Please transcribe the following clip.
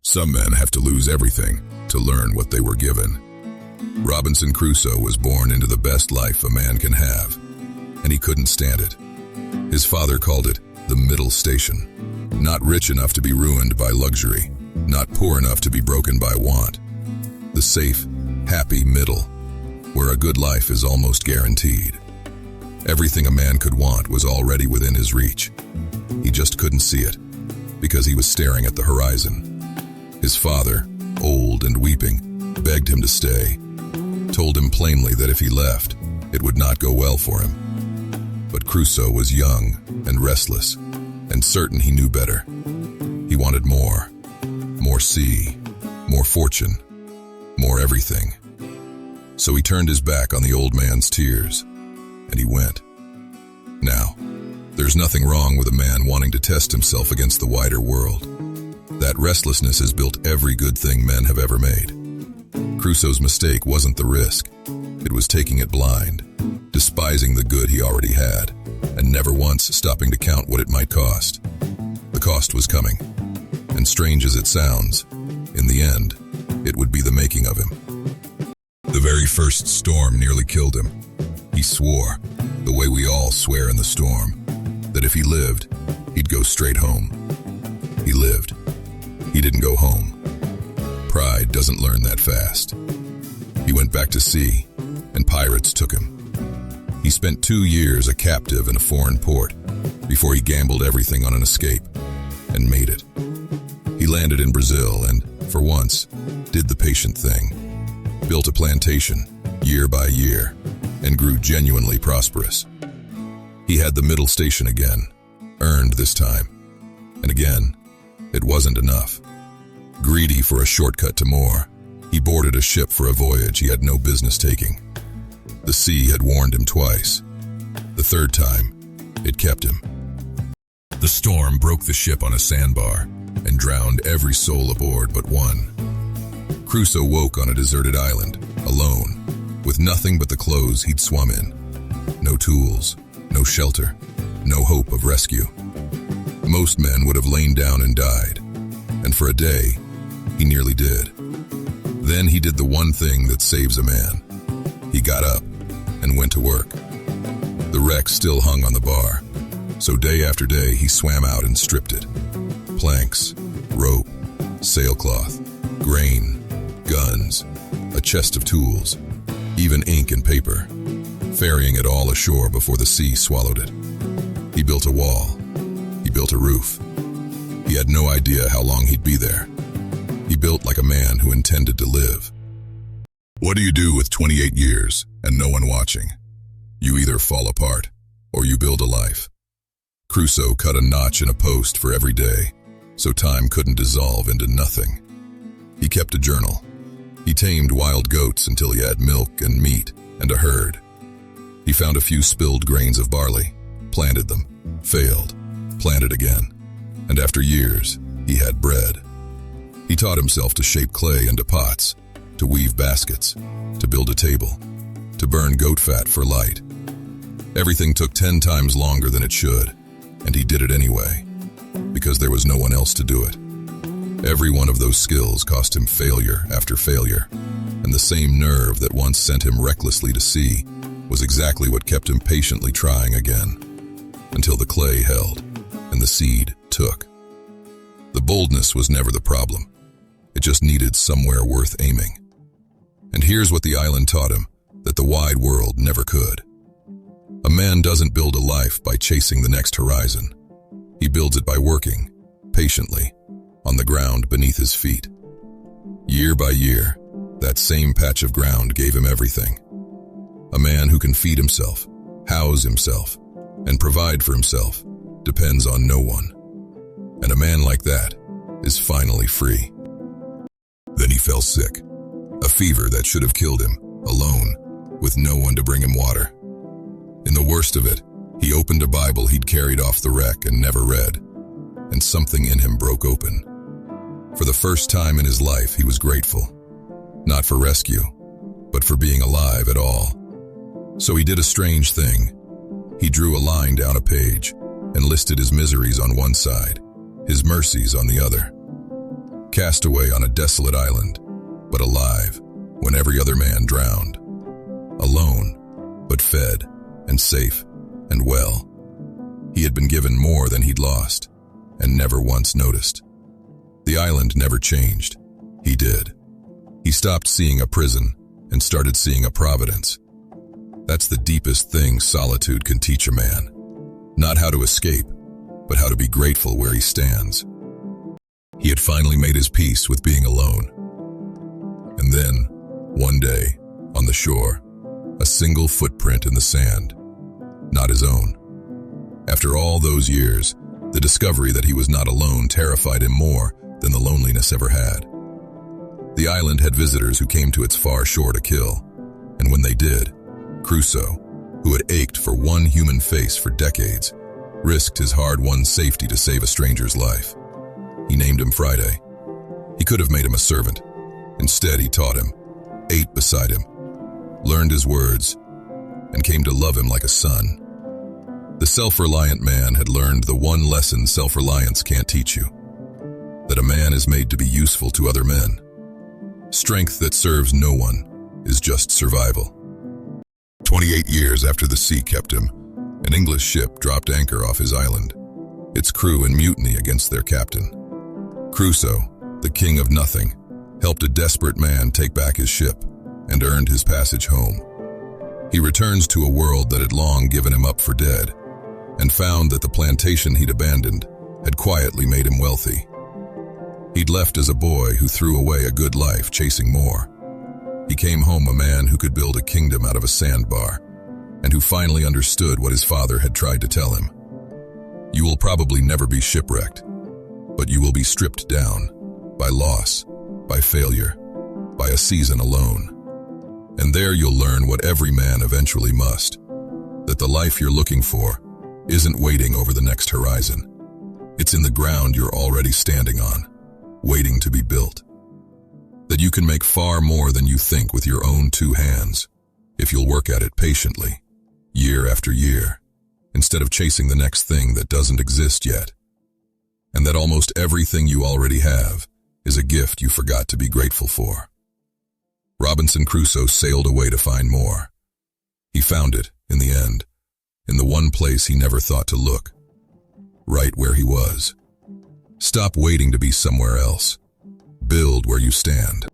Some men have to lose everything to learn what they were given. Robinson Crusoe was born into the best life a man can have, and he couldn't stand it. His father called it the middle station. Not rich enough to be ruined by luxury, not poor enough to be broken by want. The safe, happy middle, where a good life is almost guaranteed. Everything a man could want was already within his reach. He just couldn't see it, because he was staring at the horizon. His father, old and weeping, begged him to stay, told him plainly that if he left, it would not go well for him. But Crusoe was young and restless, and certain he knew better. He wanted more sea, more fortune, more everything. So he turned his back on the old man's tears, and he went. Now, there's nothing wrong with a man wanting to test himself against the wider world. That restlessness has built every good thing men have ever made. Crusoe's mistake wasn't the risk. It was taking it blind, despising the good he already had, and never once stopping to count what it might cost. The cost was coming, and strange as it sounds, in the end, it would be the making of him. The very first storm nearly killed him. He swore, the way we all swear in the storm, that if he lived, he'd go straight home. He lived. He didn't go home. Pride doesn't learn that fast. He went back to sea, and pirates took him. He spent 2 years a captive in a foreign port before he gambled everything on an escape, and made it. He landed in Brazil and, for once, did the patient thing. Built a plantation, year by year, and grew genuinely prosperous. He had the middle station again, earned this time. And again, it wasn't enough. Greedy for a shortcut to more, he boarded a ship for a voyage he had no business taking. The sea had warned him twice. The third time, it kept him. The storm broke the ship on a sandbar and drowned every soul aboard but one. Crusoe woke on a deserted island, alone, with nothing but the clothes he'd swum in. No tools, no shelter, no hope of rescue. Most men would have lain down and died, and for a day, he nearly did. Then he did the one thing that saves a man. He got up and went to work. The wreck still hung on the bar, so day after day he swam out and stripped it. Planks, rope, sailcloth, grain, guns, a chest of tools, even ink and paper, ferrying it all ashore before the sea swallowed it. He built a wall. He built a roof. He had no idea how long he'd be there. He built like a man who intended to live. What do you do with 28 years and no one watching? You either fall apart or you build a life. Crusoe cut a notch in a post for every day, so time couldn't dissolve into nothing. He kept a journal. He tamed wild goats until he had milk and meat and a herd. He found a few spilled grains of barley, planted them, failed, planted again, and after years, he had bread. He taught himself to shape clay into pots, to weave baskets, to build a table, to burn goat fat for light. Everything took 10 times longer than it should, and he did it anyway, because there was no one else to do it. Every one of those skills cost him failure after failure, and the same nerve that once sent him recklessly to sea was exactly what kept him patiently trying again, until the clay held and the seed took. The boldness was never the problem. It just needed somewhere worth aiming. And here's what the island taught him that the wide world never could. A man doesn't build a life by chasing the next horizon. He builds it by working, patiently, on the ground beneath his feet. Year by year, that same patch of ground gave him everything. A man who can feed himself, house himself, and provide for himself depends on no one. And a man like that is finally free. Then he fell sick, a fever that should have killed him, alone, with no one to bring him water. In the worst of it, he opened a Bible he'd carried off the wreck and never read, and something in him broke open. For the first time in his life, he was grateful, not for rescue, but for being alive at all. So he did a strange thing. He drew a line down a page and listed his miseries on one side, his mercies on the other. cast away on a desolate island, but alive when every other man drowned. Alone, but fed and safe and well. He had been given more than he'd lost, and never once noticed. The island never changed. He did. He stopped seeing a prison and started seeing a providence. That's the deepest thing solitude can teach a man. Not how to escape, but how to be grateful where he stands. He had finally made his peace with being alone. And then, one day, on the shore, a single footprint in the sand. Not his own. After all those years, the discovery that he was not alone terrified him more than the loneliness ever had. The island had visitors who came to its far shore to kill, and when they did, Crusoe, who had ached for one human face for decades, risked his hard-won safety to save a stranger's life. He named him Friday. He could have made him a servant. Instead, he taught him, ate beside him, learned his words, and came to love him like a son. The self-reliant man had learned the one lesson self-reliance can't teach you, that a man is made to be useful to other men. Strength that serves no one is just survival. 28 years after the sea kept him, an English ship dropped anchor off his island, its crew in mutiny against their captain. Crusoe, the king of nothing, helped a desperate man take back his ship and earned his passage home. He returns to a world that had long given him up for dead and found that the plantation he'd abandoned had quietly made him wealthy. He'd left as a boy who threw away a good life chasing more. He came home a man who could build a kingdom out of a sandbar and who finally understood what his father had tried to tell him. You will probably never be shipwrecked, but you will be stripped down by loss, by failure, by a season alone. And there you'll learn what every man eventually must, that the life you're looking for isn't waiting over the next horizon. It's in the ground you're already standing on, waiting to be built. That you can make far more than you think with your own two hands, if you'll work at it patiently, year after year, instead of chasing the next thing that doesn't exist yet. And that almost everything you already have is a gift you forgot to be grateful for. Robinson Crusoe sailed away to find more. He found it, in the end, in the one place he never thought to look, right where he was. Stop waiting to be somewhere else. Build where you stand.